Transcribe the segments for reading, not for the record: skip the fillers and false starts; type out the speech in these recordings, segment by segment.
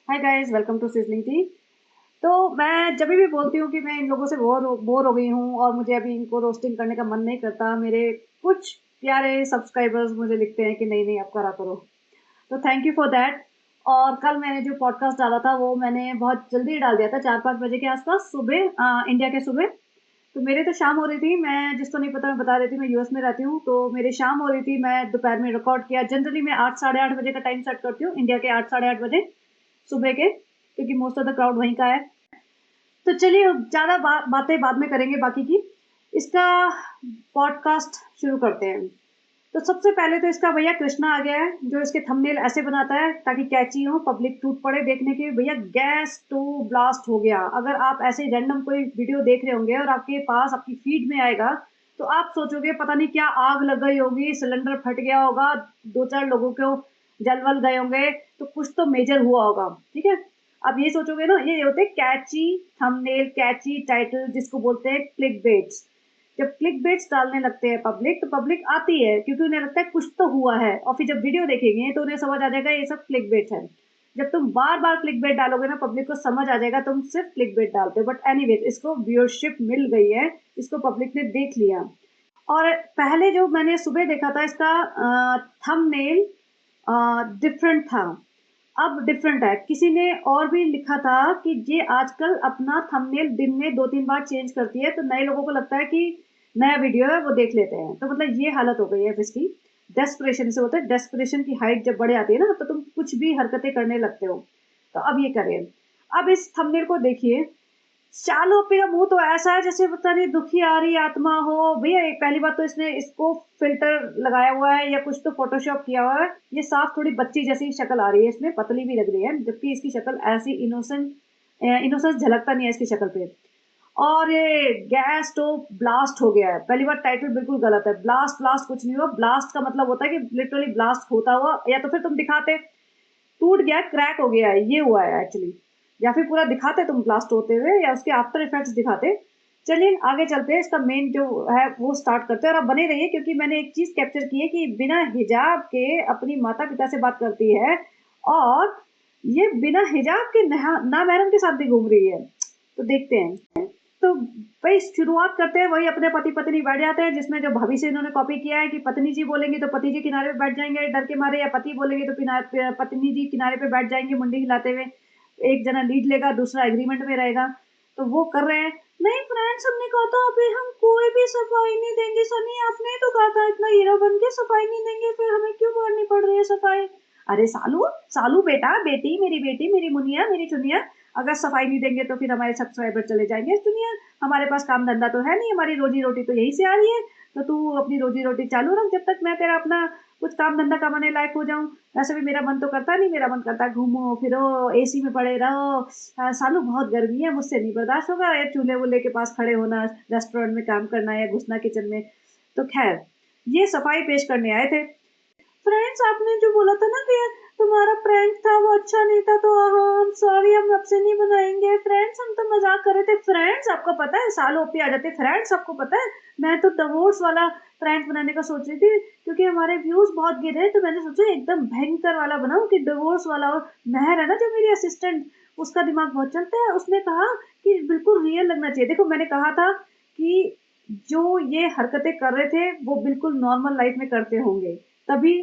Hi guys, welcome to sizzling tea. तो मैं जब भी बोलती हूँ कि मैं इन लोगों से बोर हो गई हूँ और मुझे अभी इनको रोस्टिंग करने का मन नहीं करता, मेरे कुछ प्यारे सब्सक्राइबर्स मुझे लिखते हैं कि नहीं नहीं आप करा करो। तो थैंक यू फॉर दैट। और कल मैंने जो पॉडकास्ट डाला था वो मैंने बहुत जल्दी डाल दिया था, 4-5 बजे के आसपास, सुबह, इंडिया के सुबह। तो मेरे तो शाम हो रही थी, मैं जिसको नहीं पता मैं बता रही थी, मैं यूएस में रहती हूँ, तो मेरी शाम हो रही थी, मैं दोपहर में रिकॉर्ड किया। जनरली मैं 8-8:30 बजे का टाइम सेट करती हूँ, इंडिया के 8-8:30 बजे सुबह के, क्योंकि मोस्ट ऑफ द क्राउड वहीं का है। तो चलिए, ज़्यादा बातें बाद में करेंगे बाकी की। इसका पॉडकास्ट शुरू करते हैं। तो सबसे पहले तो इसका भैया कृष्णा आ गया है, जो इसके थंबनेल ऐसे बनाता है ताकि कैची हो, पब्लिक टूट पड़े देखने के। भैया गैस स्टोव ब्लास्ट हो गया। अगर आप ऐसे रैंडम कोई वीडियो देख रहे होंगे और आपके पास आपकी फीड में आएगा, तो आप सोचोगे पता नहीं क्या आग लग गई होगी, सिलेंडर फट गया होगा, 2-4 लोगों को जल वल गए होंगे, तो कुछ तो मेजर हुआ होगा। ठीक है, आप ये सोचोगे ना। ये होते कैची थंबनेल, कैची टाइटल, जिसको बोलते हैं क्लिक बेट्स। जब क्लिक बेट्स डालने लगते हैं पब्लिक, तो पब्लिक आती है क्योंकि उन्हें लगता है कुछ तो हुआ है, और फिर जब वीडियो देखेंगे तो उन्हें समझ आ जाएगा ये सब क्लिक बेट है। जब तुम बार बार क्लिक बेट डालोगे ना, पब्लिक को समझ आ जाएगा तुम सिर्फ क्लिक बेट डालते हो। बट एनीवेज, इसको व्यूअरशिप मिल गई है, इसको पब्लिक ने देख लिया। और पहले जो मैंने सुबह देखा था, इसका थंबनेल डिफरेंट था। अब डिफरेंट है। किसी ने और भी लिखा था कि ये आजकल अपना थंबनेल दिन में 2-3 बार चेंज करती है, तो नए लोगों को लगता है कि नया वीडियो है, वो देख लेते हैं। तो मतलब ये हालत हो गई है इसकी। डेस्परेशन से होता है, डेस्परेशन की हाइट जब बढ़ जाती है ना, तो तुम कुछ भी हरकतें करने लगते हो। तो अब ये करें। अब इस थंबनेल को देखिए। चालू पे का मुंह तो ऐसा है जैसे पता नहीं दुखी आ रही आत्मा हो। भैया एक पहली बात तो इसने इसको फिल्टर लगाया हुआ है या कुछ तो फोटोशॉप किया हुआ है। ये साफ थोड़ी बच्ची जैसी शक्ल आ रही है इसमें, पतली भी लग रही है, जबकि इसकी शक्ल ऐसी इनोसेंस झलकता नहीं है इसकी शक्ल पे। और ये गैस स्टोव ब्लास्ट हो गया है। पहली बार टाइटल बिल्कुल गलत है। ब्लास्ट ब्लास्ट कुछ नहीं हुआ। ब्लास्ट का मतलब होता है कि लिटरली ब्लास्ट होता हुआ, या तो फिर तुम दिखाते टूट गया, क्रैक हो गया है, ये हुआ है एक्चुअली। या फिर पूरा दिखाते तुम ब्लास्ट होते हुए, या उसके आफ्टर इफेक्ट्स दिखाते। चलिए आगे चलते हैं, इसका मेन जो है वो स्टार्ट करते हैं। और आप बने रहिए, क्योंकि मैंने एक चीज कैप्चर की है कि बिना हिजाब के अपनी माता पिता से बात करती है, और ये बिना हिजाब के ना महरम के साथ भी घूम रही है। तो देखते हैं। तो भाई शुरुआत करते हैं, वही अपने पति पत्नी बैठ जाते हैं, जिसमें जो भाभी से इन्होंने कॉपी किया है कि पत्नी जी बोलेंगी तो पति जी किनारे पे बैठ जाएंगे डर के मारे, या पति बोलेंगे तो पत्नी जी किनारे पे बैठ जाएंगे मुंडी हिलाते हुए। एक जना लीड लेगा, दूसरा एग्रीमेंट में रहेगा। तो वो कर रहे हैं। नहीं फ्रेंड्स, हमने कहा था अभी हम कोई भी सफाई नहीं देंगे। सनी आपने ही तो कहा था इतना हीरो बन के सफाई नहीं देंगे, फिर हमें क्यों करनी पड़ रही है सफाई। अरे सालू, सालू बेटा, बेटी मेरी मुनिया मेरी चुनिया, अगर सफाई नहीं देंगे तो फिर हमारे सब्सक्राइबर चले जाएंगे दुनिया। हमारे पास काम धंधा तो है नहीं, हमारी रोजी रोटी तो यहीं से आ रही है। तो तू अपनी रोजी रोटी चालू रख जब तक मैं तेरा अपना कुछ काम धंधा कमाने लायक हो जाऊं। वैसे भी मेरा मन तो करता नहीं, मेरा मन करता है घूमो फिरो, एसी में पड़े रहो। सालू बहुत गर्मी है, मुझसे नहीं बर्दाश्त होगा ये चूल्हे वूल्हे के पास खड़े होना, रेस्टोरेंट में काम करना या घुसना किचन में। तो खैर, ये सफाई पेश करने आए थे। फ्रेंड्स, आपने जो बोला था ना कि तुम्हारा प्रैंक था वो अच्छा नहीं था, तो हाँ हम सॉरी, हम अब से नहीं बनाएंगे। फ्रेंड्स, हम तो मजाक कर रहे थे। फ्रेंड्स, आपको पता है साल ओपी आ जाते। फ्रेंड्स, आपको पता है मैं तो डिवोर्स वाला प्रैंक बनाने का सोच रही थी, क्योंकि हमारे व्यूज बहुत गिर रहे हैं, तो मैंने सोचा एकदम भयंकर वाला बनाऊं कि डिवोर्स वाला। और महर है ना जो मेरी असिस्टेंट, उसका दिमाग बहुत चलता है। उसने कहा कि बिल्कुल रियल लगना चाहिए। देखो मैंने कहा था कि जो ये हरकतें कर रहे थे वो बिल्कुल नॉर्मल लाइफ में करते होंगे, तभी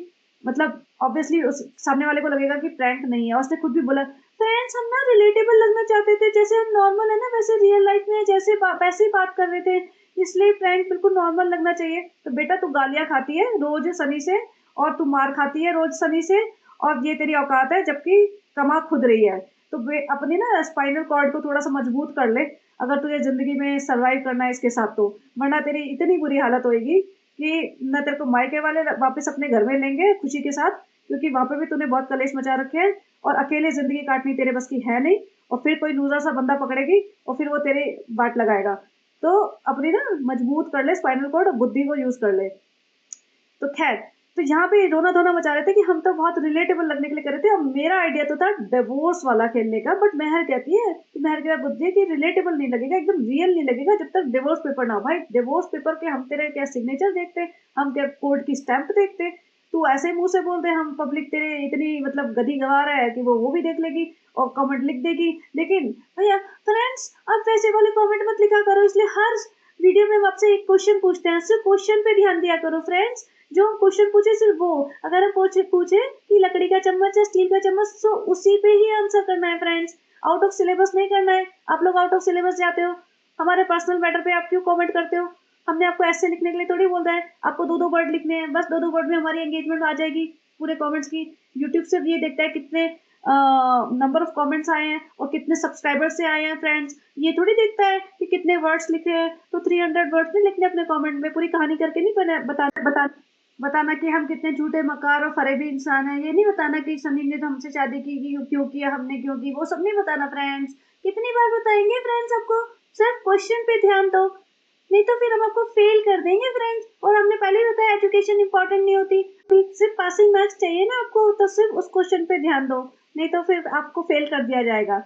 मतलब ऑब्वियसली उस सामने वाले को लगेगा कि प्रैंक नहीं है। और उसने खुद भी बोला, फ्रेंड्स हम ना रिलेटेबल लगना चाहते थे, जैसे हम नॉर्मल है ना वैसे रियल लाइफ में जैसे वैसे ही बात कर रहे थे, इसलिए प्रैंक बिल्कुल नॉर्मल लगना चाहिए। तो बेटा तू गालियां खाती है रोज सनी से, और तू मार खाती है रोज सनी से, और ये तेरी औकात है, जबकि कमा खुद रही है। तो अपने ना स्पाइनल कॉर्ड को थोड़ा सा मजबूत कर ले, अगर तुझे जिंदगी में सरवाइव करना है इसके साथ तो। वरना तेरी इतनी बुरी हालत होगी कि न तेरे को मायके वाले वापस अपने घर में लेंगे खुशी के साथ, क्योंकि वहां पे भी तूने बहुत कलेश मचा रखे हैं, और अकेले जिंदगी काटनी तेरे बस की है नहीं। और फिर कोई लूजर सा बंदा पकड़ेगी और फिर वो तेरे बाट लगाएगा। तो अपनी ना मजबूत कर ले स्पाइनल कॉर्ड, बुद्धि को यूज कर ले। तो खैर, तो यहाँ पे रोना धोना मचा रहे थे कि हम तो बहुत रिलेटेबल लगने के लिए कर रहे थे, और मेरा आइडिया तो था डिवोर्स वाला खेलने का। बट महर कहती है कि महर की बुद्धि है कि रिलेटेबल नहीं लगेगा, एकदम रियल नहीं लगेगा जब तक डिवोर्स पेपर ना हो। भाई डिवोर्स पेपर के हम तेरे क्या सिग्नेचर देखते, हम क्या कोर्ट की स्टैंप देखते। तू ऐसे मुंह से बोल दे, हम पब्लिक तेरे इतनी मतलब गधी गवार है कि वो भी देख लेगी और कमेंट लिख देगी। लेकिन भैया फ्रेंड्स, आप वैसे वाले कमेंट मत लिखा करो, इसलिए हर वीडियो में हम आपसे एक क्वेश्चन पूछते हैं, सिर्फ क्वेश्चन पे ध्यान दिया करो फ्रेंड्स। जो हम क्वेश्चन पूछे सिर्फ वो, अगर हम पूछे कि लकड़ी का चम्मच या स्टील का चम्मच, तो उसी पे ही आंसर करना है फ्रेंड्स, आउट ऑफ सिलेबस नहीं करना है। आप लोग आउट ऑफ सिलेबस जाते हो, हमारे पर्सनल मैटर पे आप क्यों कमेंट करते हो? हमने आपको ऐसे लिखने के लिए थोड़ी बोल रहा है, आपको 2-2 वर्ड लिखने हैं, बस 2-2 वर्ड में हमारी एंगेजमेंट आ जाएगी पूरे कमेंट्स की। यूट्यूब से ये देखता है कितने नंबर ऑफ कमेंट्स आए हैं और कितने सब्सक्राइबर्स से आए हैं फ्रेंड्स, ये थोड़ी देखता है कि कितने वर्ड्स लिखे हैं। तो 300 वर्ड्स नहीं लिखने अपने कमेंट में, पूरी कहानी करके नहीं बताना कि हम कितने झूठे मकार और फरेबी इंसान हैं। ये नहीं बताना कि सनी ने तो हमसे शादी की, क्यों किया हमने, क्यों की, वो सब नहीं बताना फ्रेंड्स। कितनी बार बताएंगे फ्रेंड्स आपको? सिर्फ क्वेश्चन पे ध्यान दो, नहीं तो फिर हम आपको फेल कर देंगे फ्रेंड्स। और हमने पहले ही बताया एजुकेशन इंपॉर्टेंट नहीं होती, सिर्फ पासिंग मार्क्स चाहिए ना आपको, तो सिर्फ उस क्वेश्चन पे ध्यान दो, नहीं तो फिर आपको फेल कर दिया जाएगा।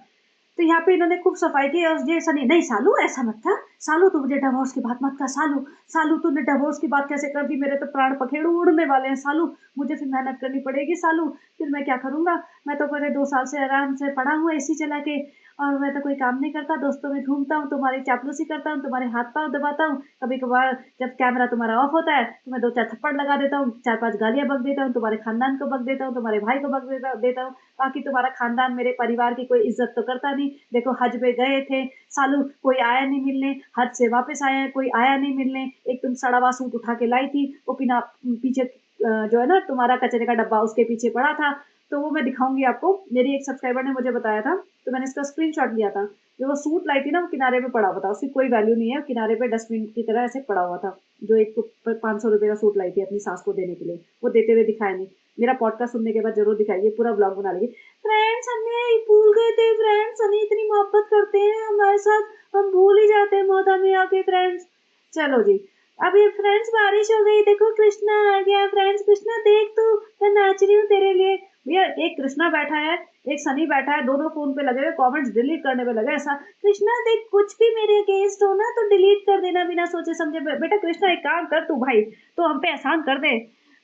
तो यहाँ पे इन्होंने खूब सफाई की और ये सनी, नहीं सालू ऐसा मत था, सालू तू मुझे डिवोर्स की बात मत कर, सालू सालू तूने डिवोर्स की बात कैसे कर दी, मेरे तो प्राण पखेरु उड़ने वाले हैं सालू, मुझे फिर मेहनत करनी पड़ेगी सालू, फिर मैं क्या करूंगा, मैं तो पूरे 2 साल से आराम से पड़ा हूँ एसी चला के, और मैं तो कोई काम नहीं करता, दोस्तों में घूमता हूँ, तुम्हारी चापलूसी करता हूँ, तुम्हारे हाथ पाँव दबाता हूँ, कभी कभार जब कैमरा तुम्हारा ऑफ होता है तो मैं 2-4 थप्पड़ लगा देता हूँ, 4-5 गालियां बक देता हूँ, तुम्हारे खानदान को बक देता हूँ, तुम्हारे भाई को बक देता हूँ। बाकी तुम्हारा खानदान मेरे परिवार की कोई इज्जत तो करता नहीं। देखो हज पे गए थे सालू, कोई आया नहीं मिलने, हज से वापस आए हैं, कोई आया नहीं मिलने। एक तुम सड़ा हुआ सूट उठा के लाई थी, वो बिना पीछे जो है ना तुम्हारा कचरे का डब्बा उसके पीछे पड़ा था, तो वो मैं दिखाऊंगी आपको। मेरी एक सब्सक्राइबर ने मुझे बताया था, तो मैंने इसका स्क्रीनशॉट लिया था। जो वो सूट लाई थी ना, वो किनारे पे पड़ा हुआ था, उसकी कोई वैल्यू नहीं है, किनारे पे डस्टबिन की तरह ऐसे पड़ा हुआ था। जो एक 500 रुपए का सूट लाई थी अपनी सास को देने के लिए, वो देते हुए दिखाया नहीं। मेरा पॉडकास्ट सुनने के बाद जरूर दिखाइए, पूरा ब्लॉग बना लेगी। फ्रेंड्स हमने भूल गए थे फ्रेंड्स, सनी इतनी मोहब्बत करते हैं हमारे साथ, हम भूल ही जाते हैं मौदा में आके फ्रेंड्स। चलो जी, अब ये फ्रेंड्स बारिश हो गई, देखो कृष्णा आ गया फ्रेंड्स, कृष्णा देख तू, मैं नाच रही हूँ तेरे लिए। भैया एक कृष्णा बैठा है, एक सनी बैठा है, दोनों फोन पे लगे हुए कमेंट्स डिलीट करने पे लगे। ऐसा कृष्णा देख, कुछ भी मेरे अगेंस्ट हो ना तो डिलीट कर देना बिना सोचे समझे। बेटा कृष्णा एक काम कर तू भाई, तो हम पे एहसान कर दे,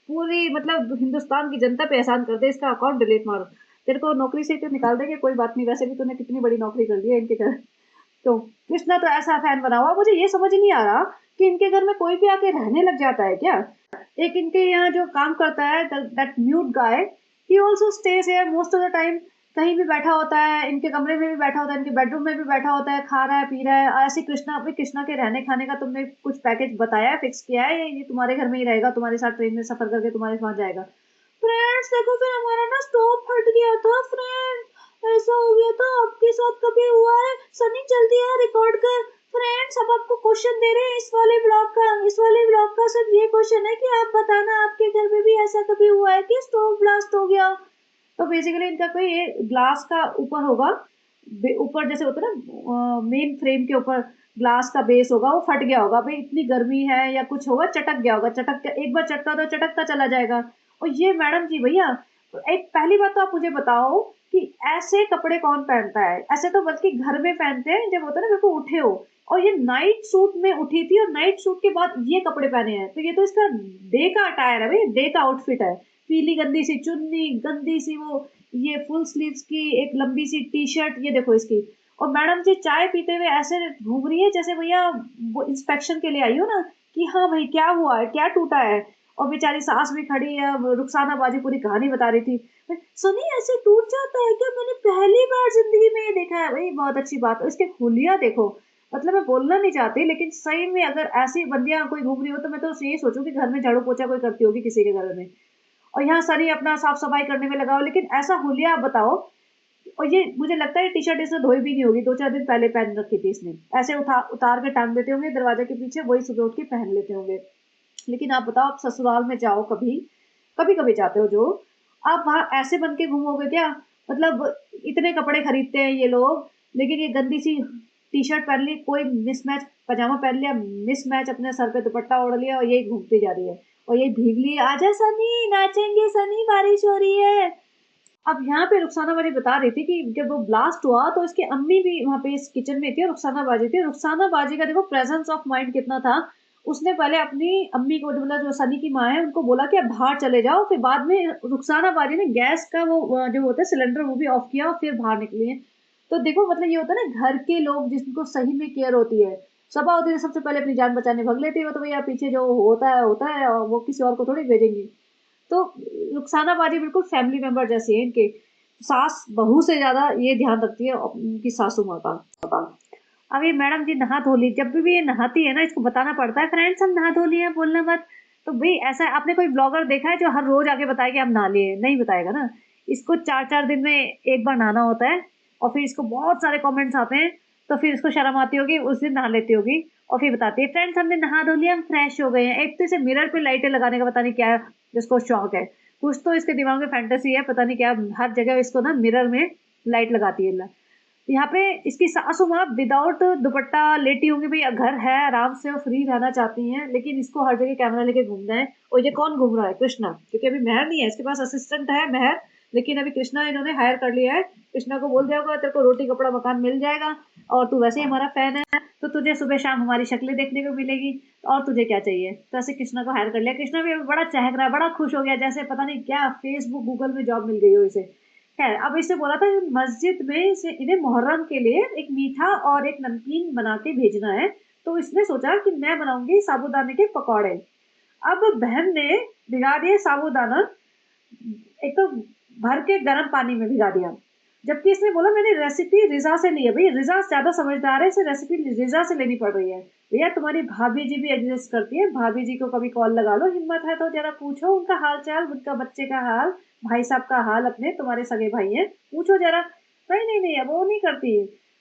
पूरी मतलब हिंदुस्तान की जनता पे एहसान कर दे, इसका अकाउंट डिलीट मारो। तेरे को नौकरी से तो निकाल देंगे, कोई बात नहीं, वैसे भी तूने कितनी बड़ी नौकरी कर ली है इनके घर। तो कृष्णा तो ऐसा फैन बना हुआ, मुझे ये समझ नहीं आ रहा कि इनके घर में कोई भी आके रहने लग जाता है क्या? एक इनके यहाँ जो काम करता है, that mute guy, he also stage here most of the time. कहीं भी बैठा होता है, इनके कमरे में भी बैठा होता है, इनके बेडरूम में भी बैठा होता है, खा रहा है पी रहा है। ऐसे कृष्णा, अभी कृष्णा के रहने खाने का तुमने कुछ पैकेज बताया है, फिक्स किया है, ये तुम्हारे घर में ही रहेगा, तुम्हारे साथ ट्रेन में सफर करके तुम्हारे साथ जाएगा? फ्रेंड्स देखो, फिर हमारा ना स्टोव फट गया था फ्रेंड, ऐसा हो गया था, आपके साथ कभी हुआ है? सनी जल्दी आ रिकॉर्ड कर। फ्रेंड्स अब आपको क्वेश्चन दे रहे हैं इस वाले ब्लॉग का सिर्फ ये क्वेश्चन है कि आप बताना आपके घर में भी ऐसा कभी हुआ है कि स्टोव ब्लास्ट हो गया। तो बेसिकली इनका कोई ये ग्लास का ऊपर होगा, ऊपर जैसे होता है ना मेन फ्रेम के ऊपर ग्लास का बेस होगा, वो फट गया होगा। भाई इतनी गर्मी है या कुछ होगा, चटक गया होगा, एक बार चटका तो चटकता चला जाएगा। और ये मैडम जी भैया, एक पहली बात तो आप मुझे बताओ कि ऐसे कपड़े कौन पहनता है? ऐसे तो बल्कि घर में पहनते हैं जब होता है ना मेरे को उठे हो। और ये नाइट सूट में उठी थी और नाइट सूट के बाद ये कपड़े पहने हैं, तो ये तो इसका डे का अटायर है भाई, डे का आउटफिट है। पीली गंदी सी चुन्नी, गंदी सी वो, ये फुल स्लीव्स की एक लंबी सी टी शर्ट, ये देखो इसकी। और मैडम जी चाय पीते हुए ऐसे घूम रही है जैसे भैया वो इंस्पेक्शन के लिए आई हो ना, कि हाँ भाई क्या हुआ है, क्या टूटा है। और बेचारी सास भी खड़ी है, रुखसाना बाजी पूरी कहानी बता रही थी। सनी ऐसे टूट जाता है क्या? मैंने पहली बार जिंदगी में ये देखा है। भाई बहुत अच्छी बात है, इसके हुलिया देखो। मतलब मैं बोलना नहीं चाहती, लेकिन सही में अगर ऐसी बंदियां कोई घूम रही हो तो मैं तो यही सोचूं कि घर में झाड़ू पोछा कोई करती होगी किसी के घर में, और यहाँ सनी अपना साफ सफाई करने में लगाओ। लेकिन ऐसा हुलिया आप बताओ। और ये मुझे लगता है टी शर्ट इसने धोई भी नहीं होगी, 2-4 दिन पहले पहन रखी थी इसने, ऐसे उतार के टांग देते होंगे दरवाजे के पीछे, वही सुबह उठ के पहन लेते होंगे। लेकिन आप बताओ, आप ससुराल में जाओ, कभी कभी कभी जाते हो जो, आप वहां ऐसे बन के घूमोगे क्या? मतलब इतने कपड़े खरीदते हैं ये लोग, लेकिन ये गंदी सी टी शर्ट पहन ली, कोई मिसमैच पजामा पहन लिया, मिसमैच अपने सर पे दुपट्टा ओढ़ लिया, और यही घूमती जा रही है। और ये भीग ली, आजा सनी नाचेंगे सनी, बारिश हो रही है। अब यहाँ पे रुखसाना बाजी बता रही थी कि जब वो ब्लास्ट हुआ तो इसकी अम्मी भी वहाँ पे इस किचन में थी और रुखसाना बाजी थी। रुखसाना बाजी का देखो प्रेजेंस ऑफ माइंड कितना था, उसने पहले अपनी अम्मी को, मतलब जो सनी की माँ है, उनको बोला कि आप बाहर चले जाओ, फिर बाद में रुखसाना बाजी ने गैस का वो जो होता है सिलेंडर वो भी ऑफ किया और फिर बाहर निकली है। तो देखो मतलब ये होता है ना, घर के लोग जिनको सही में केयर होती है, सबा होती है सबसे पहले अपनी जान बचाने भाग लेती है, वो तो भैया पीछे जो होता है और वो किसी और को थोड़ी भेजेंगी। तो रुखसाना बाजी बिल्कुल फैमिली मेंबर जैसी है इनके, सास बहू से ज्यादा ये ध्यान रखती है उनकी सासू माँ का। अब ये मैडम जी नहा धो ली, जब भी ये नहाती है ना इसको बताना पड़ता है, फ्रेंड्स हम नहा धो लिए हैं, बोलना मत। तो भाई ऐसा है, आपने कोई ब्लॉगर देखा है जो हर रोज आके बताए कि हम नहा लिए? नहीं बताएगा ना। इसको 4-4 दिन में एक बार नहाना होता है, और फिर इसको बहुत सारे कमेंट्स आते हैं, तो फिर इसको शर्म आती होगी, उस दिन नहा लेती होगी और फिर बताती है फ्रेंड्स हमने नहा धो लिया, हम फ्रेश हो गए हैं। एक तो इसे मिरर पे लाइटें लगाने का पता नहीं क्या जिसको शौक है, कुछ तो इसके दिमाग में फैंटेसी है, पता नहीं क्या, हर जगह इसको ना मिरर में लाइट लगाती है। यहाँ पे इसकी सासू माँ विदाउट दुपट्टा लेटी होंगी, भैया घर है आराम से और फ्री रहना चाहती हैं, लेकिन इसको हर जगह कैमरा लेके घूमना है। और ये कौन घूम रहा है? कृष्णा, क्योंकि अभी मेहर नहीं है इसके पास, असिस्टेंट है मेहर, लेकिन अभी कृष्णा इन्होंने हायर कर लिया है। कृष्णा को बोल दिया होगा तेरे को रोटी कपड़ा मकान मिल जाएगा, और तू वैसे ही हमारा फैन है, तो तुझे सुबह शाम हमारी शक्लें देखने को मिलेगी, और तुझे क्या चाहिए? तो ऐसे कृष्णा को हायर कर लिया। कृष्णा भी बड़ा चहक रहा है, बड़ा खुश हो गया, जैसे पता नहीं क्या फेसबुक गूगल में जॉब मिल गई हो इसे। खैर अब इसने बोला था कि मस्जिद में इन्हें मुहर्रम के लिए एक मीठा और एक नमकीन बना के भेजना है, तो इसने सोचा कि मैं बनाऊंगी साबूदाने के पकौड़े। अब बहन ने भिगा दिए साबूदाना, एक तो भर के गर्म पानी में भिगा दिया, जबकि इसने बोला मैंने रेसिपी रिजा से ली है। भैया रिजा ज्यादा समझदार है, इसे रेसिपी रिजा से लेनी पड़ रही है। भैया तुम्हारी भाभी जी भी एग्जिस्ट करती है, भाभी जी को कभी कॉल लगा लो, हिम्मत है तो जरा पूछो उनका हाल चाल, उनका बच्चे का हाल, भाई साहब का हाल, अपने तुम्हारे सगे भाई हैं, पूछो जरा। नहीं नहीं नहीं, अब वो नहीं करती।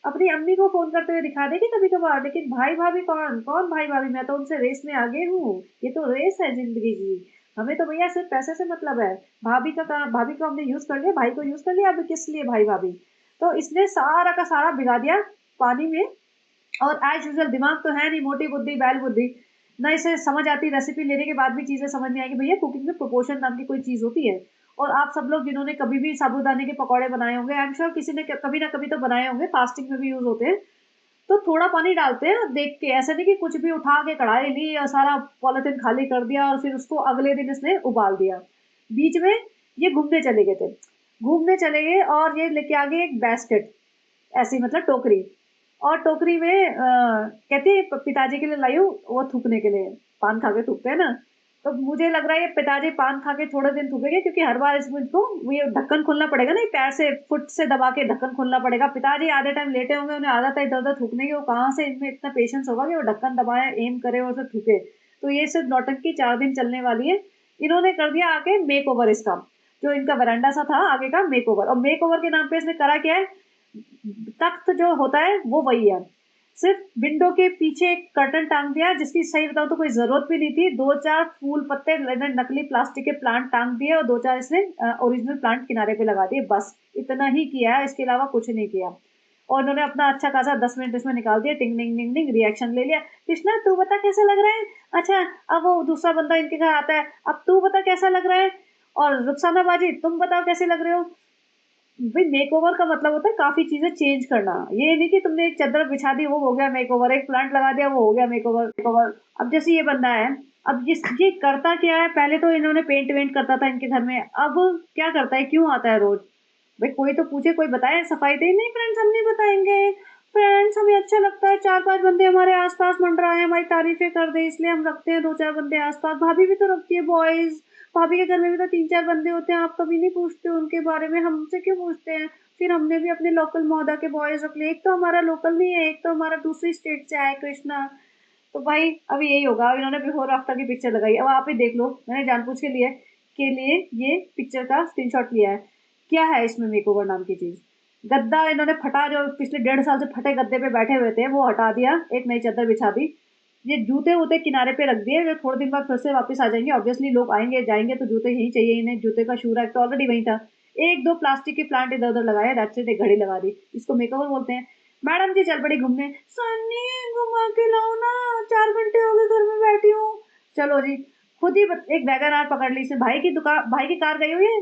अपनी अम्मी को फोन करते हुए दिखा देगी कभी कभार, लेकिन भाई भाभी कौन कौन भाई भाभी, मैं तो उनसे रेस में आगे हूँ, ये तो रेस है जिंदगी की, हमें तो भैया सिर्फ पैसे से मतलब है। भाभी को हमने यूज कर लिया, भाई को यूज कर लिया, अभी किस लिए भाई भाभी? तो इसने सारा का सारा भिगा दिया पानी में। और एज यूजल दिमाग तो है नहीं, मोटी बुद्धि बैल बुद्धि, ना इसे समझ आती, रेसिपी लेने के बाद भी चीजें समझ नहीं आएगी। भैया कुकिंग में प्रोपोर्शन नाम की कोई चीज होती है। और आप सब लोग जिन्होंने कभी भी साबूदाने के पकौड़े बनाए होंगे, आई एम श्योर किसी ने कभी ना कभी तो बनाए होंगे, फास्टिंग में भी यूज होते हैं, तो थोड़ा पानी डालते हैं देख के, ऐसा नहीं कि कुछ भी उठा के कढ़ाई ली और सारा पॉलिथीन खाली कर दिया और फिर उसको अगले दिन इसने उबाल दिया। बीच में ये घूमने चले गए थे, घूमने चले गए और ये लेके आ गए एक बास्केट, ऐसी मतलब टोकरी, और टोकरी में कहती है पिताजी के लिए लाई हूँ, वो थूकने के लिए, पान खा के थूकते हैं ना, तो मुझे लग रहा है ये पिताजी पान खा के थोड़े दिन थूकेंगे, क्योंकि हर बार इसको ये ढक्कन खोलना पड़ेगा ना, पैर से फुट से दबा के ढक्कन खोलना पड़ेगा। पिताजी आधे टाइम लेटे होंगे, उन्हें आदत है इधर उधर थूकने की, वो कहाँ से इनमें इतना पेशेंस होगा कि वो ढक्कन दबाए, एम करे और फिर थूके। तो ये सिर्फ नौटंकी 4 दिन चलने वाली है। इन्होंने कर दिया आके मेक ओवर इसका, जो इनका वरांडा सा था आगे का मेक ओवर, और मेक ओवर के नाम पे इसने करा क्या है, तख्त जो होता है वो वही है, सिर्फ विंडो के पीछे एक कर्टन टांग दिया, जिसकी सही बताऊं तो कोई जरूरत भी नहीं थी। 2-4 फूल पत्ते नकली प्लास्टिक के प्लांट टांग दिए और 2-4 इसने ओरिजिनल प्लांट किनारे पे लगा दिए, बस इतना ही किया है, इसके अलावा कुछ नहीं किया। और उन्होंने अपना अच्छा खासा 10 मिनट इसमें निकाल दिया, टिंग टिंग टिंग टिंग रिएक्शन ले लिया। कृष्णा तू बता कैसा लग रहा है? अच्छा, अब वो दूसरा बंदा इनके घर आता है, अब तू बता कैसा लग रहा है? और रुखसाना बाजी तुम बताओ कैसे लग रहे हो? भाई मेक ओवर का मतलब होता है काफी चीजें चेंज करना, ये नहीं कि तुमने एक चादर बिछा दी वो हो गया मेक ओवर, एक प्लांट लगा दिया वो हो गया मेक ओवर। अब जैसे ये बंदा है, अब ये करता क्या है, पहले तो इन्होंने पेंट वेंट करता था इनके घर में, अब क्या करता है, क्यों आता है रोज? भाई कोई तो पूछे, कोई बताए सफाई दे, नहीं फ्रेंड्स हम नहीं बताएंगे, फ्रेंड्स हमें अच्छा लगता है 4-5 बंदे हमारे आसपास मंडराए, हमारी तारीफें कर दे, इसलिए हम रखते हैं 2-4 बंदे आसपास, भाभी भी तो रखती है बॉयज, भाभी के घर में भी तो 3-4 बंदे होते हैं, आप कभी नहीं पूछते उनके बारे में, हमसे क्यों पूछते हैं? फिर हमने भी अपने लोकल मोहदा के बॉयज रख लिए, एक तो हमारा लोकल नहीं है, एक तो हमारा दूसरी स्टेट से आया कृष्णा। तो भाई अभी यही होगा, इन्होंने बिफोर आफ्टर की पिक्चर लगाई, अब आप ही देख लो, मैंने जानबूझ के लिए ये पिक्चर का स्क्रीनशॉट लिया है। क्या है इसमें मेकओवर नाम की चीज? गद्दा इन्होंने फटा, जो पिछले 1.5 साल से फटे गद्दे पे बैठे हुए थे वो हटा दिया, एक नई चादर बिछा दी, ये जूते वूते किनारे पे रख दिए, जो थोड़े दिन बाद फिर से वापस आ जाएंगे, ऑब्वियसली लोग आएंगे जाएंगे तो जूते यही चाहिए इन्हें, जूते का शू रैक तो ऑलरेडी वहीं था, 1-2 प्लास्टिक के प्लांट इधर उधर लगाए, दैट्स इट, एक घड़ी लगा दी, इसको मेकओवर बोलते हैं। मैडम जी चल पड़ी घूमने, सन्नी घुमा के लाओ ना, 4 घंटे हो गए घर में बैठी हूँ। चलो जी, खुद ही एक वैगन आर पकड़ ली, इसने भाई की कार गई हुई है,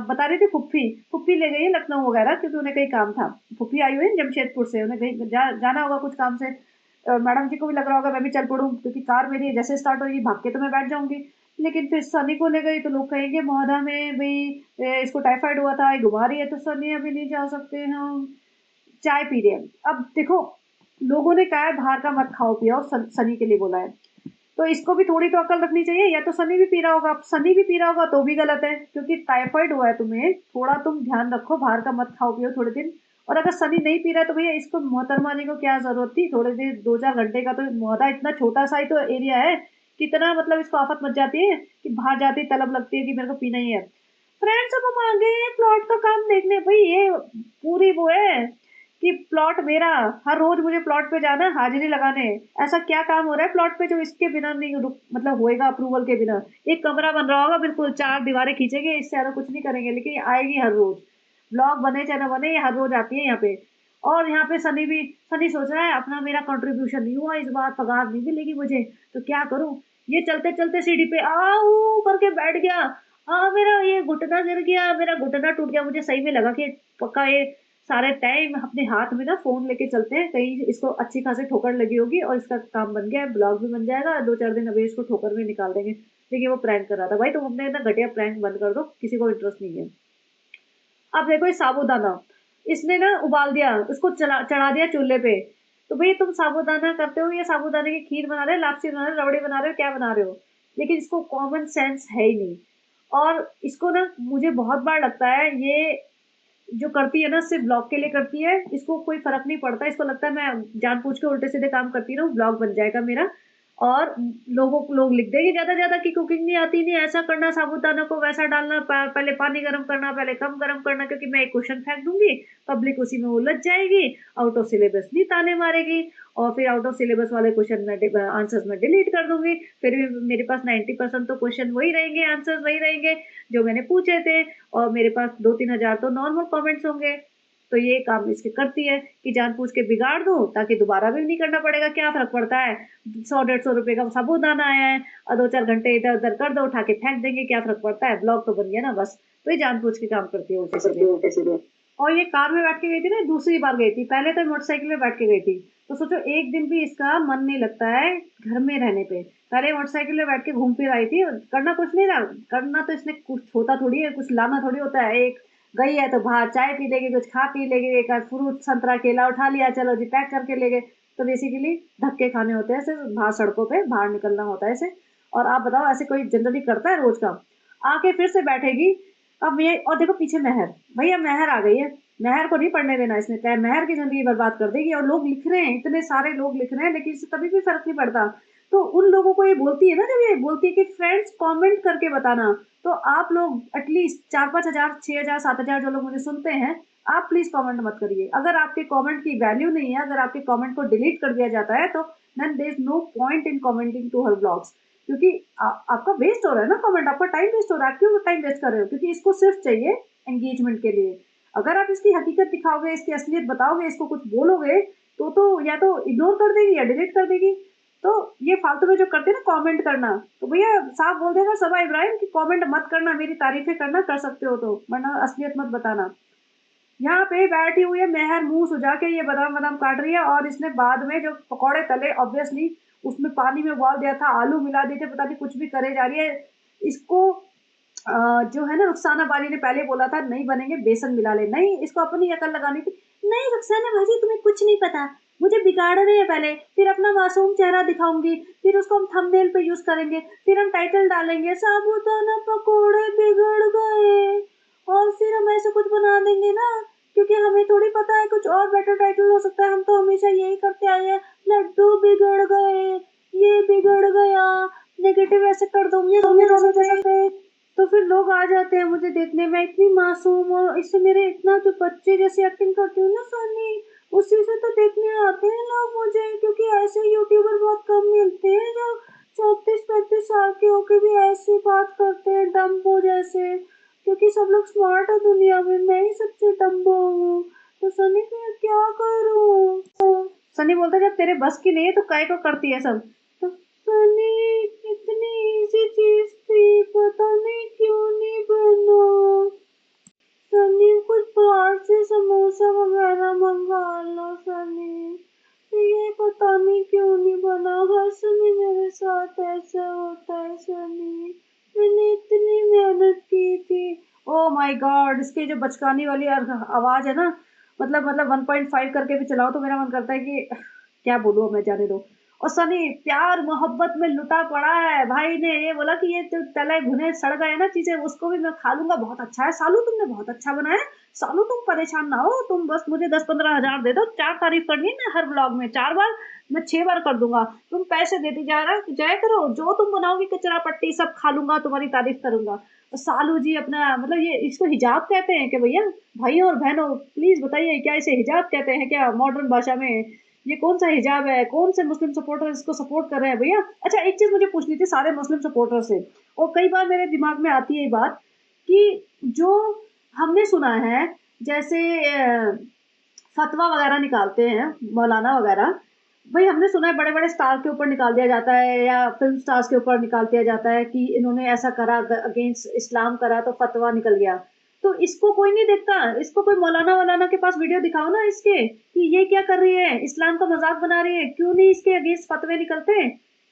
बता रही थी फुप्पी फुप्पी ले गई है लखनऊ वगैरह, क्योंकि उन्हें कहीं काम था, फुप्पी आई हुई है जमशेदपुर से, उन्हें कहीं जाना होगा कुछ काम से। मैडम जी को भी लग रहा होगा मैं भी चल पड़ूँ, क्योंकि कार मेरी जैसे स्टार्ट होगी भाग के तो मैं बैठ जाऊँगी। लेकिन फिर सनी को ले गई तो लोग कहेंगे महोदया में भई इसको टाइफाइड हुआ था, ये घुमा रही है, तो सनी अभी नहीं जा सकते हम। चाय पी रहे हैं। अब देखो, लोगों ने कहा है बाहर का मत खाओ पियो, सनी के लिए बोला है। तो इसको भी थोड़ी तो अकल रखनी चाहिए, या तो सनी भी पी रहा होगा। अब सनी भी पी रहा होगा तो भी गलत है, क्योंकि टाइफाइड हुआ है तुम्हें, थोड़ा तुम ध्यान रखो, बाहर का मत खाओ पियो थोड़े दिन। और अगर सनी नहीं पी रहा है तो भैया इसको मोहतरमा जी को क्या जरूरत थी थोड़ी देर, 2-4 घंटे का तो मोहदा, इतना छोटा सा ही तो एरिया है, कितना मतलब इसको आफत मच जाती है कि बाहर जाती तलब लगती है कि मेरे को पीना ही है। फ्रेंड्स, अब हम आ गए प्लॉट का काम देखने। भाई ये पूरी वो है कि प्लॉट मेरा, हर रोज मुझे प्लॉट पे जाना है हाजिरी लगाने। ऐसा क्या काम हो रहा है प्लॉट पे जो इसके बिना नहीं मतलब होएगा, अप्रूवल के बिना। एक कमरा बन रहा होगा, बिल्कुल 4 दीवारें खींचेंगे, इससे ज्यादा कुछ नहीं करेंगे, लेकिन ये आएगी हर रोज। ब्लॉग बने चाहे ना बने, ये हर रोज आती है यहाँ पे। और यहाँ पे सनी सोच रहा है अपना मेरा कंट्रीब्यूशन नहीं हुआ इस बार, पगार नहीं मिलेगी मुझे, तो क्या करूं। ये चलते चलते सीढ़ी पे आओ करके बैठ गया। मेरा ये घुटना गिर गया, मेरा घुटना टूट गया। मुझे सही में लगा कि पक्का ये सारे टाइम अपने हाथ में ना फोन लेके चलते हैं, कहीं इसको अच्छी खासी ठोकर लगी होगी और इसका काम बन गया है, ब्लॉग भी बन जाएगा, 2-4 दिन अभी इसको ठोकर में निकाल देंगे। देखिए वो प्रैंक कर रहा था। भाई तुम अपने ना घटिया प्रैंक बंद कर दो, किसी को इंटरेस्ट नहीं है। अब देखो ये साबूदाना, इसने ना उबाल दिया, उसको चढ़ा दिया चूल्हे पे। तो भैया तुम साबूदाना करते हो या साबूदाने की खीर बना रहे हो, लापसी बना रहे हो, रबड़ी बना रहे हो, क्या बना रहे हो, लेकिन इसको कॉमन सेंस है ही नहीं। और इसको ना मुझे बहुत बार लगता है ये जो करती है ना सिर्फ ब्लॉग के लिए करती है, इसको कोई फर्क नहीं पड़ता। इसको लगता है मैं जानबूझ के उल्टे सीधे काम करती रहूं, ब्लॉग बन जाएगा मेरा, और लोग लिख देंगे ज्यादा ज्यादा कि कुकिंग नहीं आती, नहीं ऐसा करना, साबूदाना को वैसा डालना, पहले पानी गर्म करना, पहले कम गर्म करना, क्योंकि मैं एक क्वेश्चन फेंक दूंगी, पब्लिक उसी में उलझ जाएगी, आउट ऑफ सिलेबस नहीं ताने मारेगी, और फिर आउट ऑफ सिलेबस वाले क्वेश्चन में आंसर्स में डिलीट कर दूंगी। फिर भी मेरे पास 90% तो क्वेश्चन वही रहेंगे, आंसर्स वही रहेंगे जो मैंने पूछे थे, और मेरे पास 2-3 हजार तो नॉर्मल कमेंट्स होंगे। तो ये काम इसके करती है कि जानबूझ के बिगाड़ दो ताकि दोबारा भी नहीं करना पड़ेगा। क्या फर्क पड़ता है, 100-150 रुपए का साबुदाना आया है और 2-4 घंटे इधर उधर कर दो, उठा के फेंक देंगे, क्या फर्क पड़ता है, ब्लॉग तो बन गया ना बस। तो ये जानबूझ के काम करती है उल्टे सीधे। और ये कार में बैठ के गई थी ना, दूसरी बार गई थी, पहले तो मोटरसाइकिल में बैठ के गई थी। तो सोचो एक दिन भी इसका मन नहीं लगता है घर में रहने पे। पहले मोटरसाइकिल में बैठ के घूम फिर आई थी, करना कुछ नहीं रहा, करना तो इसने कुछ होता थोड़ी है, कुछ लाना थोड़ी होता है। एक गई है तो बाहर चाय पी लेगी, कुछ खा पी लेगी, एक आध फ्रूट संतरा केला उठा लिया, चलो जी पैक करके ले गए। तो बेसिकली धक्के खाने होते हैं सिर्फ, बाहर सड़कों पे बाहर निकलना होता है ऐसे। और आप बताओ ऐसे कोई जनरली करता है रोज का। आके फिर से बैठेगी। अब ये, और देखो पीछे मेहर, भैया मेहर आ गई है, मेहर को नहीं पढ़ने देना इसने, क्या मेहर की जिंदगी बर्बाद कर देगी। और लोग लिख रहे हैं, इतने सारे लोग लिख रहे हैं, लेकिन इससे कभी भी फर्क नहीं पड़ता। तो उन लोगों को ये बोलती है ना, जब ये बोलती है कि फ्रेंड्स कमेंट करके बताना, तो आप लोग एटलीस्ट 4-5 हजार, 6 हजार, 7 हजार जो लोग मुझे सुनते हैं, आप प्लीज कमेंट मत करिए। अगर आपके कमेंट की वैल्यू नहीं है, अगर आपके कमेंट को डिलीट कर दिया जाता है, तो then there is no point in commenting to her blogs. क्योंकि आपका वेस्ट हो रहा है ना कमेंट, आपका टाइम वेस्ट हो रहा है। आप क्यों टाइम वेस्ट कर रहे हो, क्योंकि इसको सिर्फ चाहिए एंगेजमेंट के लिए। अगर आप इसकी हकीकत दिखाओगे, इसकी असलियत बताओगे, इसको कुछ बोलोगे, तो या तो इग्नोर कर देगी या डिलीट कर देगी। तो ये फालतू में जो करते हैं ना कमेंट करना, तो भैया साफ बोल देगा सबा इब्राहिम कि कमेंट मत करना, मेरी तारीफें करना कर सकते हो तो, वरना असलियत मत बताना। यहाँ पे बैठी हुई है मेहर, मुंह सुझा के ये बादाम बादाम काट रही है, और इसने बाद में जो पकौड़े तले ऑब्वियसली उसमें पानी में उबाल दिया था, आलू मिला दिए थे, पता नहीं कुछ भी करे जा रही है। इसको जो है ना, रुखसाना बाली ने पहले बोला था नहीं बनेंगे, बेसन मिला ले, नहीं इसको अपनी अकल लगानी थी। नहीं रुखसाना भाजी तुम्हें कुछ नहीं पता, मुझे बिगाड़ रहे हैं पहले, फिर अपना मासूम चेहरा दिखाऊंगी, फिर उसको हम थंबनेल पे यूज करेंगे, फिर हम टाइटल डालेंगे साबूदाना पकोड़े बिगड़ गए, और फिर हम ऐसे कुछ बना देंगे ना, क्योंकि हमें थोड़ी पता है कुछ और बेटर टाइटल हो सकता है, हम तो हमेशा यही करते आए हैं, लड्डू बिगड़ गए, ये बिगड़ गया, नेगेटिव ऐसे कर दूंगी दोनों दोनों जगह पे। तो फिर लोग आ जाते हैं मुझे देखने में, इतनी मासूम, और इससे मेरे इतना जो बच्चे जैसे एक्टिंग करती हूँ ना सनी, उसी से तो देखने आते हैं लोग मुझे, क्योंकि ऐसे यूट्यूबर बहुत कम मिलते हैं जो 34-35 साल के होके भी ऐसी बात करते हैं डम्बो जैसे, क्योंकि सब लोग स्मार्ट है दुनिया में, मैं ही सबसे डम्बो हूँ। तो सनी मैं क्या करूँ। सनी बोलता है जब तेरे बस की नहीं है तो काय को करती है सब। तो सनी इतनी इजी चीज थी, पता नहीं क्यों नहीं बना। सनी कुछ बाहर से समोसा वगैरह मंगा लो सनी, ये पता नहीं क्यों ऐसा होता है सनी, मैंने इतनी मेहनत की थी। ओ माय गॉड, इसके जो बचकानी वाली आवाज है ना, मतलब 1.5 करके भी चलाओ तो मेरा मन करता है कि क्या बोलूँ, मैं जाने दो। और सनी प्यार मोहब्बत में लुटा पड़ा है। भाई ने ये बोला कि ये तो तले भुने सड़ गए ना चीजें, उसको भी मैं खा लूंगा, बहुत अच्छा है सालू, तुमने बहुत अच्छा बनाया। सालू तुम परेशान ना हो, तुम बस मुझे 10-15 हजार दे दो, 4 तारीफ करनी है ना हर ब्लॉग में, 4 बार, मैं 6 बार कर दूंगा। तुम पैसे देती जाया करो, जो तुम बनाओगी कचरा पट्टी सब खा लूंगा, तुम्हारी तारीफ करूंगा। तो सालू जी अपना मतलब, ये इसको हिजाब कहते हैं क्या भैया? भाइयों और बहनों प्लीज बताइए, क्या इसे हिजाब कहते हैं क्या मॉडर्न भाषा में? ये कौन सा हिजाब है? कौन से मुस्लिम सपोर्टर इसको सपोर्ट कर रहे हैं भैया? अच्छा, एक चीज मुझे पूछनी थी सारे मुस्लिम सपोर्टर से, और कई बार मेरे दिमाग में आती है ये बात कि जो हमने सुना है, जैसे फतवा वगैरह निकालते हैं मौलाना वगैरह, भाई हमने सुना है बड़े बड़े स्टार के ऊपर निकाल दिया जाता है, या फिल्म स्टार्स के ऊपर निकाल दिया जाता है कि इन्होंने ऐसा करा, अगेंस्ट इस्लाम करा तो फतवा निकल गया। तो इसको कोई नहीं देखता, इसको कोई मौलाना वौलाना के पास वीडियो दिखाओ ना इसके, कि ये क्या कर रही है, इस्लाम का मजाक बना रही है, क्यों नहीं इसके अगेंस्ट फतवे निकलते?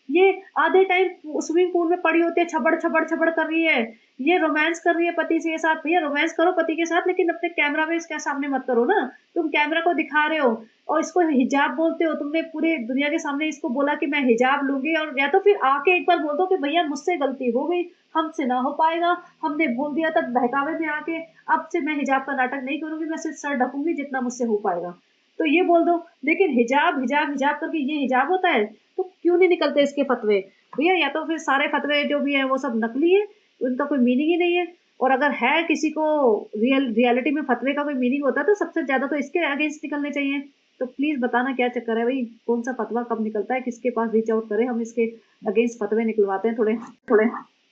ये आधे टाइम स्विमिंग पूल में पड़ी होती है, छबड़ छबड़ छबड़ कर रही है, ये रोमांस कर रही है पति के साथ। भैया रोमांस करो पति के साथ, लेकिन अपने कैमरा में इसके सामने मत करो ना। तुम कैमरा को दिखा रहे हो और इसको हिजाब बोलते हो, तुमने पूरे दुनिया के सामने इसको बोला कि मैं हिजाब लूंगी, और या तो फिर आके एक बार बोल दो कि भैया मुझसे गलती हो गई, हमसे ना हो पाएगा, हमने बोल दिया तब बहकावे में आके, अब से मैं हिजाब का नाटक नहीं करूंगी, मैं सिर्फ सर ढकूंगी जितना मुझसे हो पाएगा। तो ये बोल दो। लेकिन हिजाब हिजाब हिजाब करके ये हिजाब होता है? तो क्यों नहीं निकलते इसके फतवे भैया? या तो फिर सारे फतवे जो भी है वो सब नकली है, उनका कोई मीनिंग ही नहीं है। और अगर है किसी को रियलिटी में फतवे का कोई मीनिंग होता है तो सबसे ज्यादा तो इसके अगेंस्ट निकलने चाहिए। तो प्लीज बताना क्या चक्कर है भाई, कौन सा फतवा कब निकलता है, किसके पास रीच आउट करें, हम इसके अगेंस्ट फतवे निकलवाते हैं थोड़े थोड़े।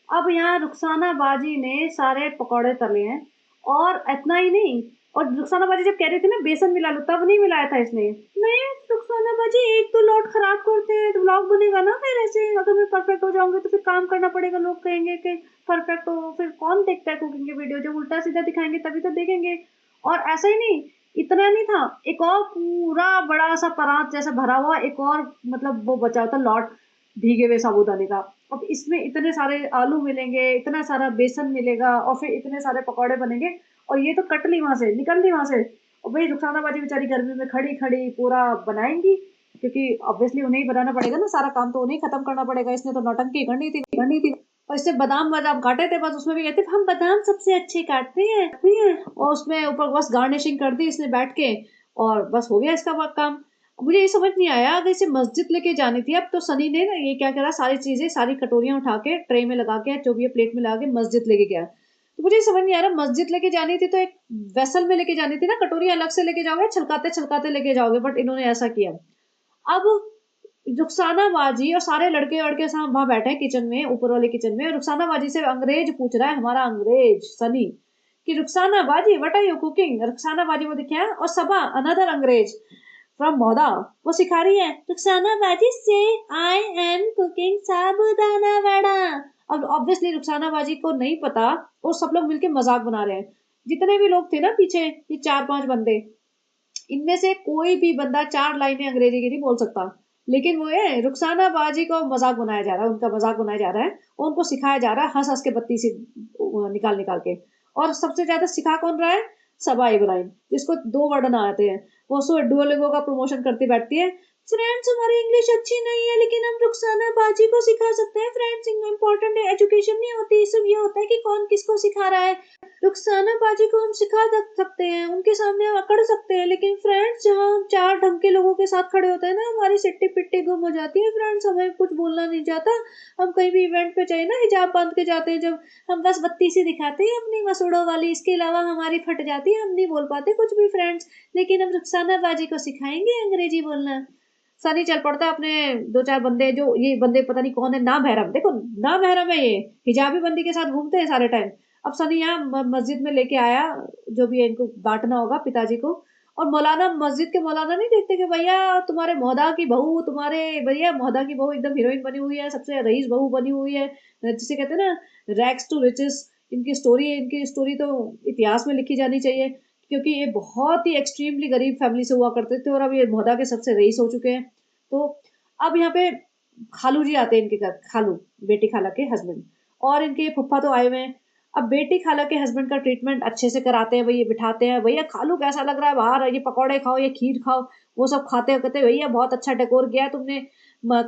अब यहाँ रुखसाना बाजी ने सारे पकौड़े तले हैं, और इतना ही नहीं, और रुखसाना बाजी जब कह रही थी ना बेसन मिला लो, तब नहीं मिलाया था इसने। नहीं रुखसाना बाजी, एक तो लौट खराब करते हैं तो व्लॉग बनेगा ना फिर ऐसे, अगर मैं परफेक्ट हो जाऊंगी तो फिर काम करना पड़ेगा, लोग कहेंगे कि परफेक्ट हो, फिर कौन देखता है कुकिंग की वीडियो? जब उल्टा सीधा दिखाएंगे तभी तो देखेंगे। और ऐसा ही नहीं, इतना नहीं था, एक और पूरा बड़ा सा परात जैसा भरा हुआ एक और मतलब वो बचा होता लॉट भीगे हुए साबूदाने का। अब इसमें इतने सारे आलू मिलेंगे, इतना सारा बेसन मिलेगा, और फिर इतने सारे पकौड़े बनेंगे, और ये तो कट ली वहां से, निकल ली वहां से। और भाई रुखसाना बाजी बेचारी गर्मी में खड़ी खड़ी पूरा बनाएंगी, क्योंकि ऑब्वियसली उन्हें ही बनाना पड़ेगा ना, सारा काम तो उन्हें ही खत्म करना पड़ेगा, इसने तो नौटंकी करनी थी। और इससे बादाम बादाम काटे थे, बस उसमें भी कहते हम बादाम सबसे अच्छे काटते हैं, और उसमें ऊपर बस गार्निशिंग कर दी इसने बैठ के, और बस हो गया इसका काम। मुझे ये समझ नहीं आया, अगर इसे मस्जिद लेके जानी थी अब तो सनी ने ना ये क्या करा, सारी चीजें सारी कटोरियां उठा के ट्रे में लगा के, जो भी प्लेट में लगा के मस्जिद लेके गया। तो मुझे समझ नहीं आ रहा, मस्जिद लेके जानी थी तो एक वेसल में लेके जानी थी ना, कटोरी अलग से लेके जाओगे, छलकाते छलकाते लेके जाओगे, बट इन्होंने ऐसा किया। अब रुखसाना बाजी और सारे लड़के वड़के साथ वहां बैठे हैं किचन में, ऊपर वाले किचन में, रुखसाना बाजी से अंग्रेज पूछ रहा है, हमारा अंग्रेज सनी, कि रुखसाना बाजी what are you cooking? Rukhsana बाजी वो दिखे और सबा अनदर अंग्रेज फ्रॉम मोदा, वो सिखा रही है रुखसाना बाजी से आई एम कुकिंग साबूदाना वड़ा। अब ऑब्वियसली रुखसाना बाजी को नहीं पता, और सब लोग मिलके मजाक बना रहे हैं। जितने भी लोग थे ना पीछे, ये 4-5 बंदे, इनमें से कोई भी बंदा 4 लाइनें अंग्रेजी की नहीं बोल सकता, लेकिन वो है रुखसाना बाजी को मजाक बनाया जा रहा है, उनका मजाक बनाया जा रहा है, और उनको सिखाया जा रहा है हंस हंस के बत्ती से निकाल निकाल के। और सबसे ज्यादा सिखा कौन रहा है? सबा इब्राहिम, जिसको 2 वर्ड ना आते हैं। वो सो डुओलिंगो का प्रमोशन करती बैठती है, फ्रेंड्स हमारी इंग्लिश अच्छी नहीं है लेकिन हम रुखसाना बाजी को सिखा सकते हैं, फ्रेंड्स इंपॉर्टेंट है, एजुकेशन नहीं होती, सिर्फ ये होता है कि कौन किसको सिखा रहा है। रुखसाना बाजी को हम सिखा सकते हैं, उनके सामने हम अकड़ सकते हैं, लेकिन फ्रेंड्स जहाँ हम 4 ढंग के लोगों के साथ खड़े होते हैं ना, हमारी सिट्टी पिट्टी गुम हो जाती है फ्रेंड्स, हमें कुछ बोलना नहीं जाता। हम कहीं भी इवेंट पे चाहिए ना हिजाब बांध के जाते हैं, जब हम बस बत्ती सी दिखाते हैं अपनी मसूड़ों वाली, इसके अलावा हमारी फट जाती है, हम नहीं बोल पाते कुछ भी फ्रेंड्स, लेकिन हम रुखसाना बाजी को सिखाएंगे अंग्रेजी बोलना। सनी चल पड़ता है अपने 2-4 बंदे, जो ये बंदे पता नहीं कौन है, ना महरम, देखो ना महरम है ये, हिजाबी बंदी के साथ घूमते हैं सारे टाइम। अब सनी यहाँ मस्जिद में लेके आया, जो भी है इनको बांटना होगा पिताजी को, और मौलाना, मस्जिद के मौलाना नहीं देखते कि भैया तुम्हारे मौदा की बहू, तुम्हारे भैया मौदा की बहू एकदम हीरोइन बनी हुई है, सबसे रईस बहू बनी हुई है, जिसे कहते हैं ना रैग्स टू रिचेस। इनकी स्टोरी तो इतिहास में लिखी जानी चाहिए, क्योंकि ये बहुत ही एक्सट्रीमली गरीब फैमिली से हुआ करते थे, और अब ये मौदा के सबसे रईस हो चुके हैं। तो अब यहाँ पे खालू जी आते हैं इनके घर, खालू बेटी खाला के हस्बैंड, और इनके फुफ्फा तो आए हुए हैं। अब बेटी खाला के हस्बैंड का ट्रीटमेंट अच्छे से कराते हैं, भैया बिठाते हैं, भैया खालू कैसा लग रहा है बाहर, ये पकौड़े खाओ, ये खीर खाओ, वो सब खाते हैं, कहते हैं भैया बहुत अच्छा डेकोर किया है तुमने।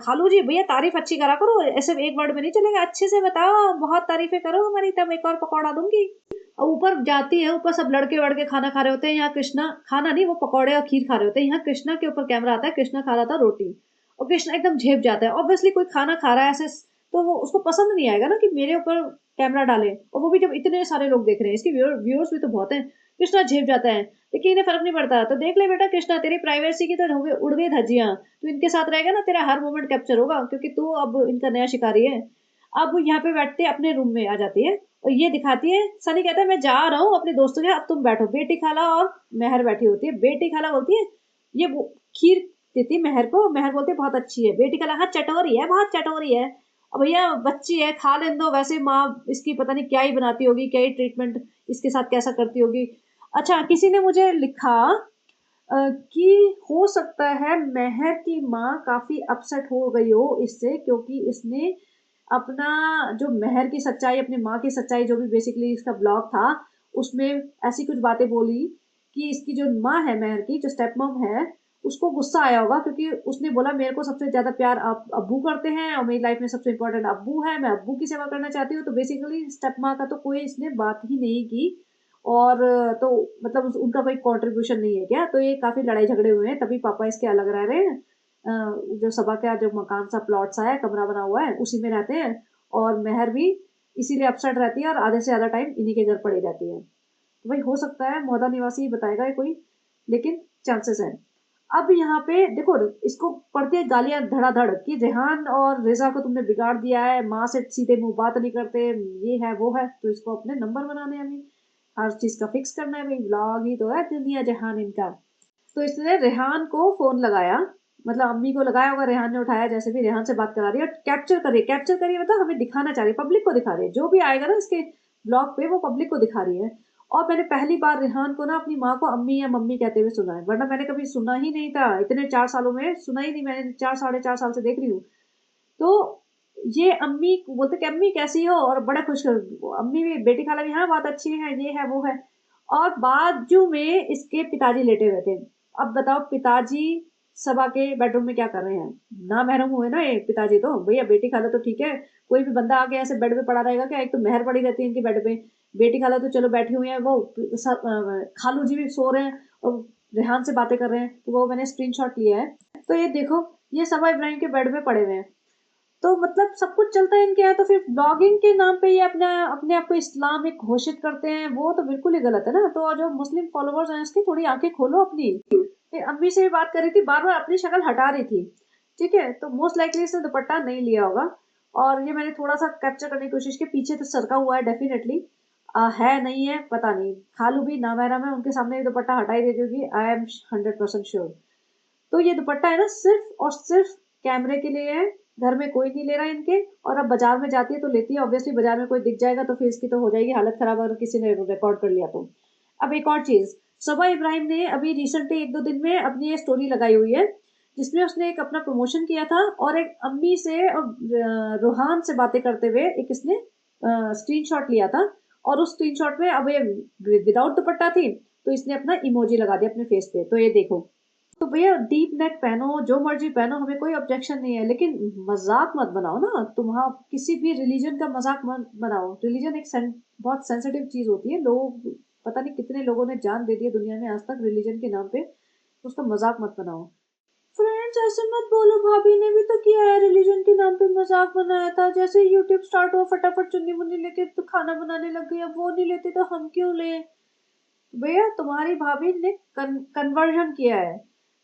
खालू जी भैया तारीफ अच्छी करा करो, ऐसे एक वर्ड में नहीं चलेगा, अच्छे से बताओ, बहुत तारीफें करो हमारी, तब एक और पकौड़ा दूंगी। और ऊपर जाती है, ऊपर सब लड़के वड़के खाना खा रहे होते हैं, यहाँ कृष्णा खाना नहीं, वो पकौड़े और खीर खा रहे होते हैं, यहाँ कृष्णा के ऊपर कैमरा आता है, कृष्णा खा रहा था रोटी, और कृष्णा एकदम झेप जाता है, ऑब्वियसली कोई खाना खा रहा है ऐसे, तो वो उसको पसंद नहीं आएगा ना कि मेरे ऊपर कैमरा डाले, और वो भी जब इतने सारे लोग देख रहे हैं, इसके व्यूअर्स भी तो बहुत हैं। कृष्णा झेप जाता है, लेकिन इन्हें फर्क नहीं पड़ता, तो देख ले बेटा कृष्णा, तेरी प्राइवेसी की तो उड़ गई धज्जियां, तू इनके साथ रहेगा ना, तेरा हर मोमेंट कैप्चर होगा, क्योंकि तू अब इनका नया शिकारी है। अब यहाँ पे बैठते अपने रूम में आ जाती है, और ये दिखाती है, सनी कहता है मैं जा रहा हूँ अपने दोस्तों के, अब तुम बैठो। बेटी खाला और मेहर बैठी होती है, बेटी खाला बोलती है ये खीर देती मेहर को, मेहर बोलती है बहुत अच्छी है, बेटी खाला हाँ चटोरी है, बहुत चटोरी है, अब भैया बच्ची है खा लेने दो, वैसे माँ इसकी पता नहीं क्या ही बनाती होगी, क्या ही ट्रीटमेंट इसके साथ कैसा करती होगी। अच्छा, किसी ने मुझे लिखा कि हो सकता है मेहर की माँ काफी अपसेट हो गई हो इससे, क्योंकि इसने अपना जो मेहर की सच्चाई, अपनी माँ की सच्चाई, जो भी बेसिकली इसका ब्लॉग था, उसमें ऐसी कुछ बातें बोली कि इसकी जो माँ है मेहर की, जो स्टेप मॉम है, उसको गुस्सा आया होगा, क्योंकि उसने बोला मेरे को सबसे ज्यादा प्यार आप अब्बू करते हैं, और मेरी लाइफ में सबसे इम्पोर्टेंट अब्बू है, मैं अब्बू की सेवा करना चाहती हूँ, तो बेसिकली स्टेप माँ का तो कोई इसने बात ही नहीं की, और तो मतलब उनका कोई कंट्रीब्यूशन नहीं है क्या, तो ये काफी लड़ाई झगड़े हुए हैं, तभी पापा इसके अलग रह रहे हैं। जो सभा का जो मकान सा प्लॉट सा है, कमरा बना हुआ है, उसी में रहते हैं, और मेहर भी इसीलिए अपसेट रहती है, और आधे से ज्यादा टाइम इन्हीं के घर पड़ी रहती है। तो भाई हो सकता है मोहदा निवासी बताएगा ये कोई, लेकिन चांसेस है। अब यहाँ पे देखो, इसको पड़ती है गालियां धड़ाधड़ कि रेहान और रिजा को तुमने बिगाड़ दिया है, माँ से सीधे मुंह बात नहीं करते, ये है वो है, तो इसको अपने नंबर बनाने हैं अभी, हर चीज का फिक्स करना है, भाई ब्लॉग ही तो है दुनिया जहान इनका। तो इसने रेहान को फोन लगाया, मतलब अम्मी को लगाया होगा, रेहान ने उठाया, जैसे भी रेहान से बात करा रही है, कैप्चर करिए, मतलब हमें दिखाना चाह रही है, पब्लिक को दिखा रही है, जो भी आएगा ना इसके ब्लॉग पे वो पब्लिक को दिखा रही है। और मैंने पहली बार रेहान को ना अपनी माँ को अम्मी या मम्मी कहते हुए सुना है, वरना मैंने कभी सुना ही नहीं था, इतने 4 सालों में सुना ही नहीं, मैंने 4 साढ़े 4 साल से देख रही हूँ। तो ये अम्मी बोलते कि अम्मी कैसी हो, और बड़ा खुश कर, अम्मी भी बेटी खाला भी हाँ बहुत अच्छी है, ये है वो है। और बाजू में इसके पिताजी लेटे हुए थे। अब बताओ पिताजी सभा के बेडरूम में क्या कर रहे हैं, ना महरूम हुए ना ये पिताजी, तो भैया बेटी खाला तो ठीक है, कोई भी बंदा आके ऐसे बेड पे पड़ा रहेगा क्या, एक तो मेहर पड़ी रहती है इनके बेड पे, बेटी खाला तो चलो बैठी हुई है, वो खालू जी भी सो रहे हैं, और रेहान से बातें कर रहे हैं, तो वो मैंने स्क्रीनशॉट लिया है। तो ये देखो, ये सभा इब्राहिम के बेड पे पड़े हुए हैं, तो मतलब सब कुछ चलता है इनके यहाँ, तो फिर ब्लॉगिंग के नाम पे ये अपने अपने आप को इस्लामिक घोषित करते हैं, वो तो बिल्कुल ही गलत है ना। तो जो मुस्लिम फॉलोवर्स हैं इसकी थोड़ी आंखें खोलो अपनी। फिर अम्मी से भी बात कर रही थी, बार बार अपनी शक्ल हटा रही थी, ठीक है, तो मोस्ट लाइकली इसने दुपट्टा नहीं लिया होगा, और ये मैंने थोड़ा सा कैप्चर करने की कोशिश की, पीछे तो सरका हुआ है डेफिनेटली, है नहीं है पता नहीं, खालू भी ना महरम है, उनके सामने भी दुपट्टा हटाई देती होगी, आई एम 100% श्योर। तो ये दुपट्टा है ना सिर्फ और सिर्फ कैमरे के लिए है, घर में कोई नहीं ले रहा है इनके, और अब बाजार में जाती है तो लेती है, ऑब्वियसली बाजार में कोई दिख जाएगा तो फिर इसकी तो हो जाएगी हालत खराब, अगर किसी ने रिकॉर्ड कर लिया तो। अब एक और चीज, सबा इब्राहिम ने अभी रिसेंटली 1-2 दिन में अपनी ये स्टोरी लगाई हुई है, जिसमें उसने एक अपना प्रमोशन किया था, और एक अम्मी से और रूहान से बातें करते हुए एक इसने स्क्रीनशॉट लिया था, और उस स्क्रीनशॉट में अब ये विदाउट दुपट्टा थी, तो इसने अपना इमोजी लगा दिया अपने फेस पे, तो ये देखो। तो भैया डीप नेक पहनो, जो मर्जी पहनो, हमें कोई ऑब्जेक्शन नहीं है, लेकिन मजाक मत बनाओ ना, तुम्हारा किसी भी रिलीजन का मजाक मत बनाओ, रिलीजन एक बहुत सेंसिटिव चीज होती है, लोग पता नहीं कितने लोगों ने जान दे दी है दुनिया में आज तक रिलीजन के नाम पे, तो उसका मजाक मत बनाओ। फ्रेंड्स ऐसे मत बोलो, भाभी ने भी तो किया है, रिलीजन के नाम पे मजाक बनाया था, जैसे यूट्यूब स्टार्ट हुआ फटाफट चुन्नी मुन्नी लेके तो खाना बनाने लग गई, अब वो नहीं लेती तो हम क्यों ले। भैया तुम्हारी भाभी ने कन्वर्जन किया है,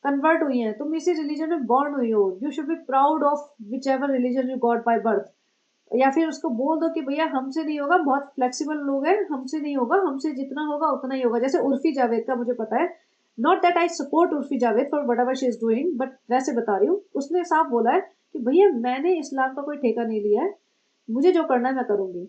कन्वर्ट हुई है, तुम इसी रिलीजन में बॉर्न हुई हो, you should be proud of which ever religion you got by birth. या फिर उसको बोल दो कि भैया हमसे नहीं होगा, बहुत फ्लेक्सिबल लोग हैं, हमसे नहीं होगा, हमसे जितना होगा उतना ही होगा, जैसे उर्फी जावेद का मुझे पता है, not that I support Urfi Javed for what ever she is doing, but वैसे बता रही हूँ, उसने साफ बोला है कि भैया मैंने इस्लाम का कोई ठेका नहीं लिया है, मुझे जो करना है मैं करूंगी।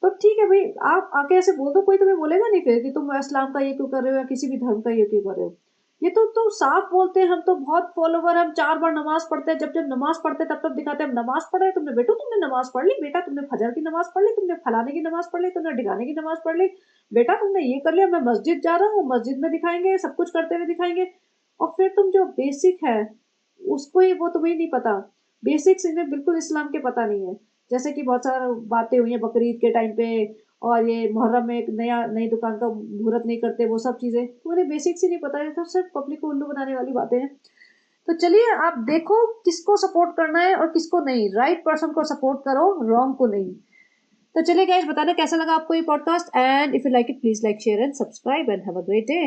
तो ठीक है भाई, आप आके ऐसे बोल दो, कोई तुम्हें बोलेगा नहीं फिर कि तुम इस्लाम का ये क्यों कर रहे हो, या किसी भी धर्म का ये क्यों कर रहे हो। ये तो साफ बोलते हैं, हम तो बहुत फॉलोवर, हम 4 बार नमाज पढ़ते हैं, जब जब नमाज पढ़ते हैं तब दिखाते हैं हम नमाज पढ़ रहे हैं। तुमने बेटू तुमने नमाज पढ़ ली, बेटा तुमने फजर की नमाज पढ़ ली, तुमने फलाने की नमाज पढ़ ली, तुमने ढिकाने की नमाज पढ़ ली, बेटा तुमने ये कर लिया, मैं मस्जिद जा रहा हूँ, मस्जिद में दिखाएंगे, सब कुछ करते हुए दिखाएंगे। और फिर तुम जो बेसिक है उसको ही, वो तुम्हें नहीं पता, बेसिक्स इन्हें बिल्कुल इस्लाम के पता नहीं है। जैसे कि बहुत सारी बातें हुई हैं बकरीद के टाइम पे, और ये मुहर्रम में एक नई दुकान का मुहूर्त नहीं करते, वो सब चीज़ें तो उन्हें बेसिक्स ही नहीं पता है, तो सिर्फ पब्लिक को उल्लू बनाने वाली बातें हैं। तो चलिए आप देखो किसको सपोर्ट करना है और किसको नहीं, राइट पर्सन को सपोर्ट करो, रॉन्ग को नहीं। तो चलिए गाइस, बताना कैसा लगा आपको ये podcast, and if you like it please like share and subscribe and have a great day.